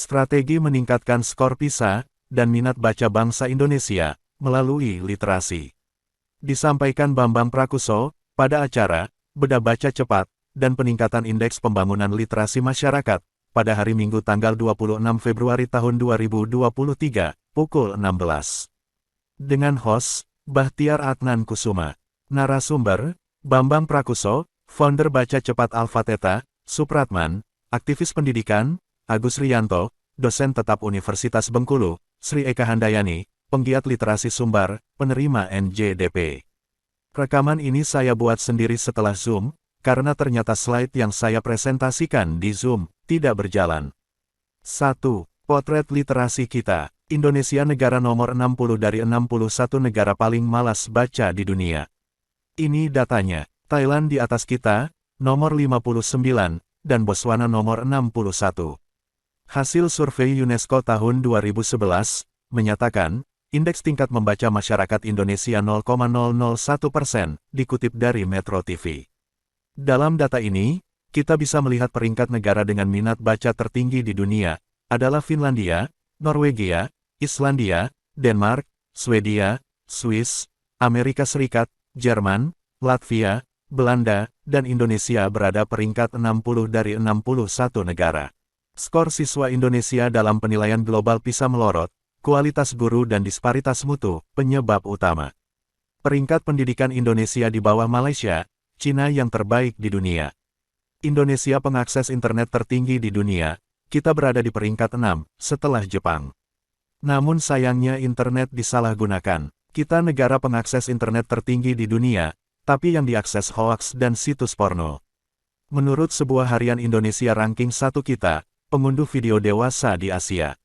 Strategi meningkatkan skor PISA dan minat baca bangsa Indonesia melalui literasi. Disampaikan Bambang Prakuso pada acara Bedah Baca Cepat dan Peningkatan Indeks Pembangunan Literasi Masyarakat pada hari Minggu tanggal 26 Februari tahun 2023, pukul 16. Dengan host, Bahtiar Adnan Kusuma. Narasumber, Bambang Prakuso, founder Baca Cepat Alpha Theta, Supratman, aktivis pendidikan, Agus Riyanto, dosen tetap Universitas Bengkulu, Sri Eka Handayani, penggiat literasi Sumbar, penerima NJDP. Rekaman ini saya buat sendiri setelah Zoom, karena ternyata slide yang saya presentasikan di Zoom tidak berjalan. 1. Potret literasi kita. Indonesia negara nomor 60 dari 61 negara paling malas baca di dunia. Ini datanya. Thailand di atas kita, nomor 59, dan Botswana nomor 61. Hasil survei UNESCO tahun 2011 menyatakan, indeks tingkat membaca masyarakat Indonesia 0,001%, dikutip dari Metro TV. Dalam data ini, kita bisa melihat peringkat negara dengan minat baca tertinggi di dunia, adalah Finlandia, Norwegia, Islandia, Denmark, Swedia, Swiss, Amerika Serikat, Jerman, Latvia, Belanda, dan Indonesia berada peringkat 60 dari 61 negara. Skor siswa Indonesia dalam penilaian global PISA melorot, kualitas guru dan disparitas mutu, penyebab utama. Peringkat pendidikan Indonesia di bawah Malaysia, Cina yang terbaik di dunia. Indonesia pengakses internet tertinggi di dunia, kita berada di peringkat 6, setelah Jepang. Namun sayangnya internet disalahgunakan. Kita negara pengakses internet tertinggi di dunia, tapi yang diakses hoaks dan situs porno. Menurut sebuah harian Indonesia ranking 1 kita, pengunduh video dewasa di Asia.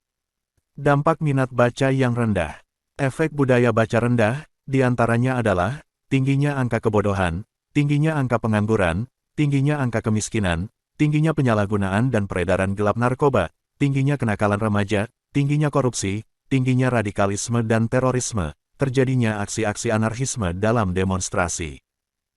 Dampak minat baca yang rendah. Efek budaya baca rendah, diantaranya adalah, tingginya angka kebodohan, tingginya angka pengangguran, tingginya angka kemiskinan, tingginya penyalahgunaan dan peredaran gelap narkoba, tingginya kenakalan remaja, tingginya korupsi, tingginya radikalisme dan terorisme, terjadinya aksi-aksi anarkisme dalam demonstrasi.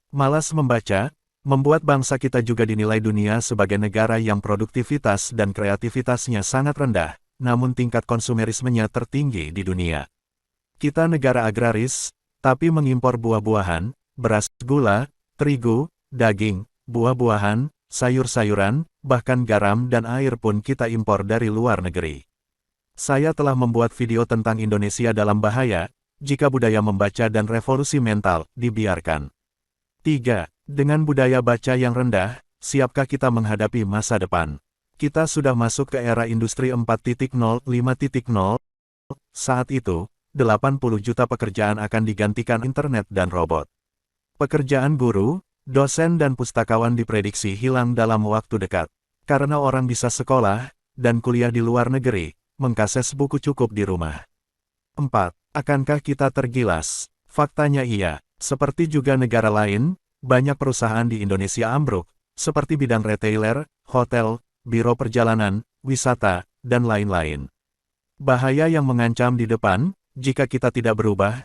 Malas membaca, membuat bangsa kita juga dinilai dunia sebagai negara yang produktivitas dan kreativitasnya sangat rendah, namun tingkat konsumerismenya tertinggi di dunia. Kita negara agraris, tapi mengimpor buah-buahan, beras, gula, terigu, daging, buah-buahan, sayur-sayuran, bahkan garam dan air pun kita impor dari luar negeri. Saya telah membuat video tentang Indonesia dalam bahaya, jika budaya membaca dan revolusi mental dibiarkan. 3. Dengan budaya baca yang rendah, siapkah kita menghadapi masa depan? Kita sudah masuk ke era industri 4.0, 5.0. Saat itu, 80 juta pekerjaan akan digantikan internet dan robot. Pekerjaan guru, dosen dan pustakawan diprediksi hilang dalam waktu dekat. Karena orang bisa sekolah dan kuliah di luar negeri, mengakses buku cukup di rumah. 4. Akankah kita tergilas? Faktanya iya. Seperti juga negara lain, banyak perusahaan di Indonesia ambruk, seperti bidang retailer, hotel, biro perjalanan, wisata, dan lain-lain. Bahaya yang mengancam di depan, jika kita tidak berubah,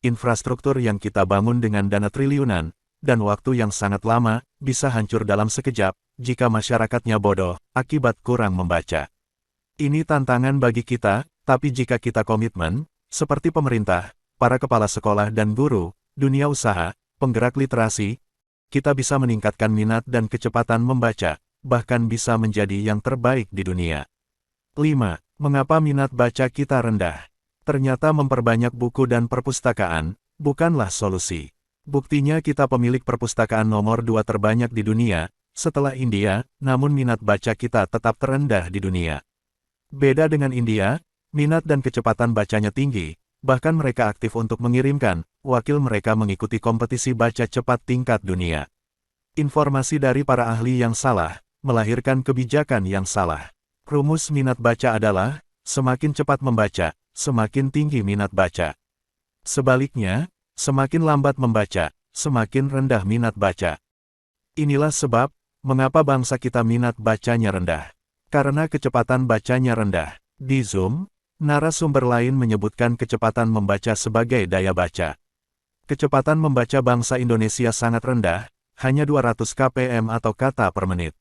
infrastruktur yang kita bangun dengan dana triliunan, dan waktu yang sangat lama, bisa hancur dalam sekejap, jika masyarakatnya bodoh, akibat kurang membaca. Ini tantangan bagi kita, tapi jika kita komitmen, seperti pemerintah, para kepala sekolah dan guru, dunia usaha, penggerak literasi, kita bisa meningkatkan minat dan kecepatan membaca, bahkan bisa menjadi yang terbaik di dunia. 5. Mengapa minat baca kita rendah? Ternyata memperbanyak buku dan perpustakaan, bukanlah solusi. Buktinya kita pemilik perpustakaan nomor 2 terbanyak di dunia, setelah India, namun minat baca kita tetap terendah di dunia. Beda dengan India, minat dan kecepatan bacanya tinggi, bahkan mereka aktif untuk mengirimkan wakil mereka mengikuti kompetisi baca cepat tingkat dunia. Informasi dari para ahli yang salah, melahirkan kebijakan yang salah. Rumus minat baca adalah, semakin cepat membaca, semakin tinggi minat baca. Sebaliknya, semakin lambat membaca, semakin rendah minat baca. Inilah sebab, mengapa bangsa kita minat bacanya rendah. Karena kecepatan bacanya rendah. Di Zoom, narasumber lain menyebutkan kecepatan membaca sebagai daya baca. Kecepatan membaca bangsa Indonesia sangat rendah, hanya 200 kpm atau kata per menit.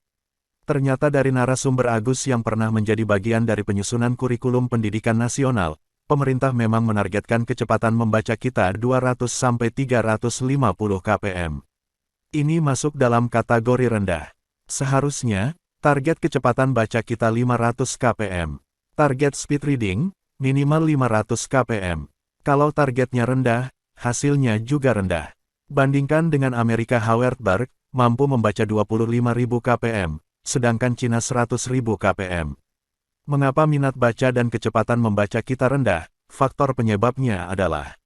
Ternyata dari narasumber Agus yang pernah menjadi bagian dari penyusunan kurikulum pendidikan nasional, pemerintah memang menargetkan kecepatan membaca kita 200-350 kpm. Ini masuk dalam kategori rendah. Seharusnya, target kecepatan baca kita 500 kpm. Target speed reading, minimal 500 kpm. Kalau targetnya rendah, hasilnya juga rendah. Bandingkan dengan Amerika, Howard mampu membaca 25.000 kpm, sedangkan Cina 100.000 kpm. Mengapa minat baca dan kecepatan membaca kita rendah? Faktor penyebabnya adalah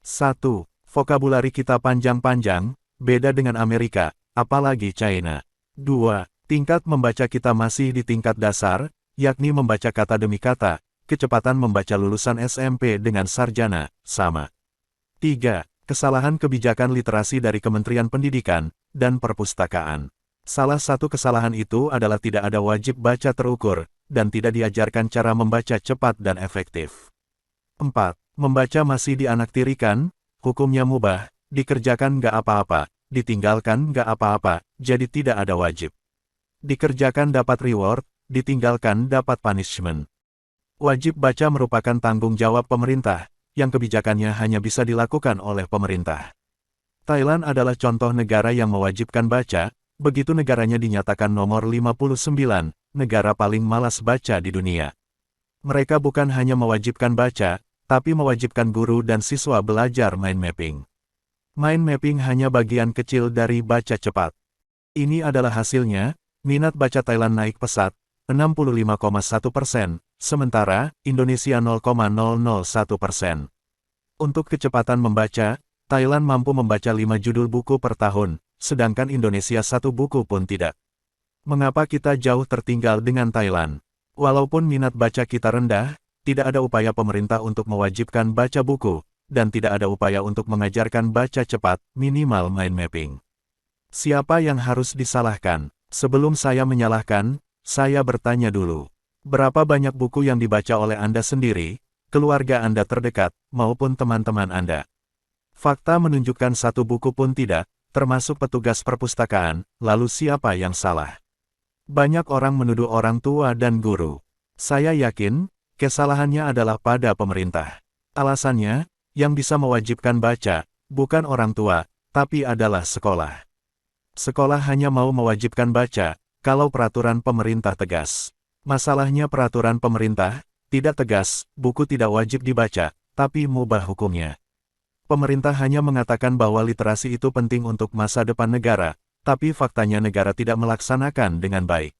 1. Vokabulari kita panjang-panjang, beda dengan Amerika, apalagi China. 2. Tingkat membaca kita masih di tingkat dasar, yakni membaca kata demi kata, kecepatan membaca lulusan SMP dengan sarjana, sama. 3. Kesalahan kebijakan literasi dari Kementerian Pendidikan dan Perpustakaan. Salah satu kesalahan itu adalah tidak ada wajib baca terukur, dan tidak diajarkan cara membaca cepat dan efektif. 4. Membaca masih dianaktirikan, hukumnya mubah, dikerjakan nggak apa-apa, ditinggalkan nggak apa-apa, jadi tidak ada wajib. Dikerjakan dapat reward, ditinggalkan dapat punishment. Wajib baca merupakan tanggung jawab pemerintah, yang kebijakannya hanya bisa dilakukan oleh pemerintah. Thailand adalah contoh negara yang mewajibkan baca, begitu negaranya dinyatakan nomor 59, negara paling malas baca di dunia. Mereka bukan hanya mewajibkan baca, tapi mewajibkan guru dan siswa belajar mind mapping. Mind mapping hanya bagian kecil dari baca cepat. Ini adalah hasilnya, minat baca Thailand naik pesat, 65,1%, sementara Indonesia 0,001%. Untuk kecepatan membaca, Thailand mampu membaca 5 judul buku per tahun, sedangkan Indonesia 1 buku pun tidak. Mengapa kita jauh tertinggal dengan Thailand? Walaupun minat baca kita rendah, tidak ada upaya pemerintah untuk mewajibkan baca buku, dan tidak ada upaya untuk mengajarkan baca cepat, minimal mind mapping. Siapa yang harus disalahkan? Sebelum saya menyalahkan, saya bertanya dulu. Berapa banyak buku yang dibaca oleh Anda sendiri, keluarga Anda terdekat, maupun teman-teman Anda? Fakta menunjukkan 1 buku pun tidak, termasuk petugas perpustakaan, lalu siapa yang salah? Banyak orang menuduh orang tua dan guru. Saya yakin, kesalahannya adalah pada pemerintah. Alasannya, yang bisa mewajibkan baca, bukan orang tua, tapi adalah sekolah. Sekolah hanya mau mewajibkan baca, kalau peraturan pemerintah tegas. Masalahnya peraturan pemerintah tidak tegas, buku tidak wajib dibaca, tapi mubah hukumnya. Pemerintah hanya mengatakan bahwa literasi itu penting untuk masa depan negara, tapi faktanya negara tidak melaksanakan dengan baik.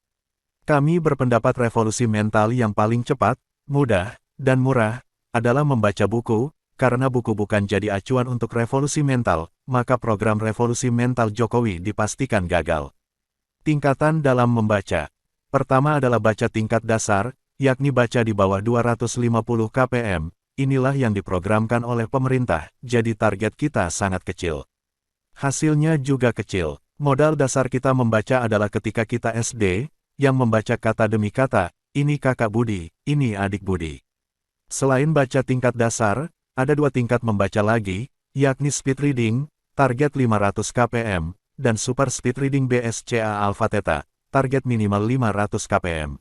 Kami berpendapat revolusi mental yang paling cepat, mudah, dan murah, adalah membaca buku, karena buku bukan jadi acuan untuk revolusi mental, maka program revolusi mental Jokowi dipastikan gagal. Tingkatan dalam membaca. Pertama adalah baca tingkat dasar, yakni baca di bawah 250 kpm, inilah yang diprogramkan oleh pemerintah, jadi target kita sangat kecil. Hasilnya juga kecil. Modal dasar kita membaca adalah ketika kita SD, yang membaca kata demi kata, ini kakak Budi, ini adik Budi. Selain baca tingkat dasar, ada 2 tingkat membaca lagi, yakni speed reading, target 500 kpm, dan super speed reading BSCA Alpha Theta, target minimal 500 kpm.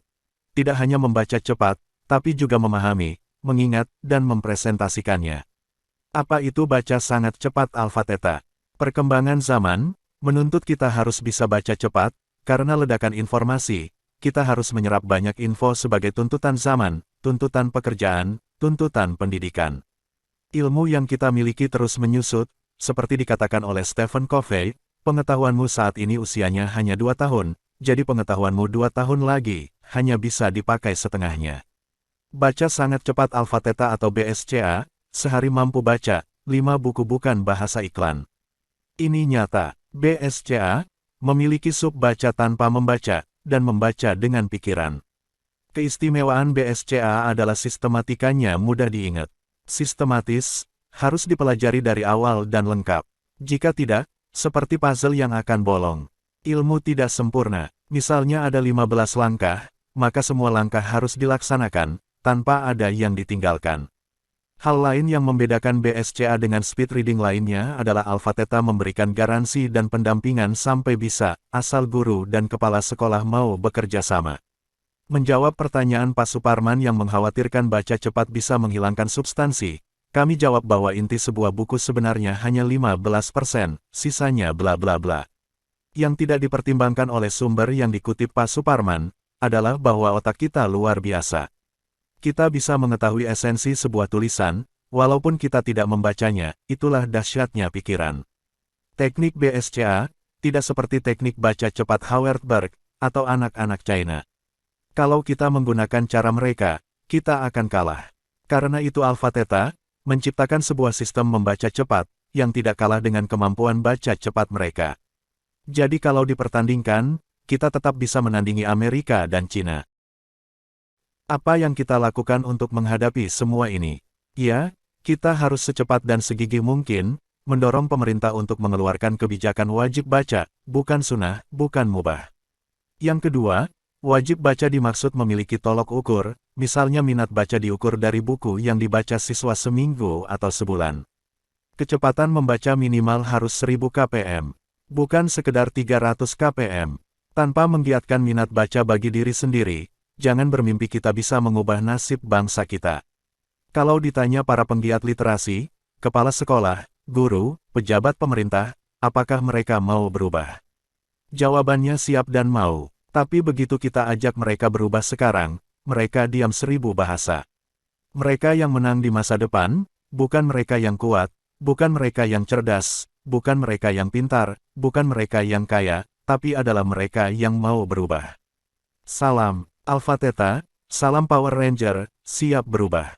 Tidak hanya membaca cepat, tapi juga memahami, mengingat, dan mempresentasikannya. Apa itu baca sangat cepat Alpha Theta? Perkembangan zaman menuntut kita harus bisa baca cepat, karena ledakan informasi, kita harus menyerap banyak info sebagai tuntutan zaman, tuntutan pekerjaan, tuntutan pendidikan. Ilmu yang kita miliki terus menyusut, seperti dikatakan oleh Stephen Covey, pengetahuanmu saat ini usianya hanya 2 tahun, jadi pengetahuanmu 2 tahun lagi, hanya bisa dipakai setengahnya. Baca sangat cepat Alpha Theta atau BSCA, sehari mampu baca 5 buku bukan bahasa iklan. Ini nyata, BSCA memiliki sub baca tanpa membaca, dan membaca dengan pikiran. Keistimewaan BSCA adalah sistematikanya mudah diingat. Sistematis, harus dipelajari dari awal dan lengkap. Jika tidak, seperti puzzle yang akan bolong. Ilmu tidak sempurna, misalnya ada 15 langkah, maka semua langkah harus dilaksanakan, tanpa ada yang ditinggalkan. Hal lain yang membedakan BSCA dengan speed reading lainnya adalah Alpha Theta memberikan garansi dan pendampingan sampai bisa, asal guru dan kepala sekolah mau bekerja sama. Menjawab pertanyaan Pak Suparman yang mengkhawatirkan baca cepat bisa menghilangkan substansi, kami jawab bahwa inti sebuah buku sebenarnya hanya 15%, sisanya bla bla bla. Yang tidak dipertimbangkan oleh sumber yang dikutip Pak Suparman, adalah bahwa otak kita luar biasa. Kita bisa mengetahui esensi sebuah tulisan, walaupun kita tidak membacanya, itulah dahsyatnya pikiran. Teknik BSCA, tidak seperti teknik baca cepat Howard Berg, atau anak-anak China. Kalau kita menggunakan cara mereka, kita akan kalah. Karena itu Alpha Theta, menciptakan sebuah sistem membaca cepat, yang tidak kalah dengan kemampuan baca cepat mereka. Jadi kalau dipertandingkan, kita tetap bisa menandingi Amerika dan Cina. Apa yang kita lakukan untuk menghadapi semua ini? Ya, kita harus secepat dan segigih mungkin, mendorong pemerintah untuk mengeluarkan kebijakan wajib baca, bukan sunnah, bukan mubah. Yang kedua, wajib baca dimaksud memiliki tolok ukur, misalnya minat baca diukur dari buku yang dibaca siswa seminggu atau sebulan. Kecepatan membaca minimal harus 1000 kpm. Bukan sekedar 300 kpm. Tanpa menggiatkan minat baca bagi diri sendiri, jangan bermimpi kita bisa mengubah nasib bangsa kita. Kalau ditanya para penggiat literasi, kepala sekolah, guru, pejabat pemerintah, apakah mereka mau berubah? Jawabannya siap dan mau, tapi begitu kita ajak mereka berubah sekarang, mereka diam 1000 bahasa. Mereka yang menang di masa depan, bukan mereka yang kuat, bukan mereka yang cerdas, bukan mereka yang pintar, bukan mereka yang kaya, tapi adalah mereka yang mau berubah. Salam, Alpha Theta, salam Power Ranger, siap berubah.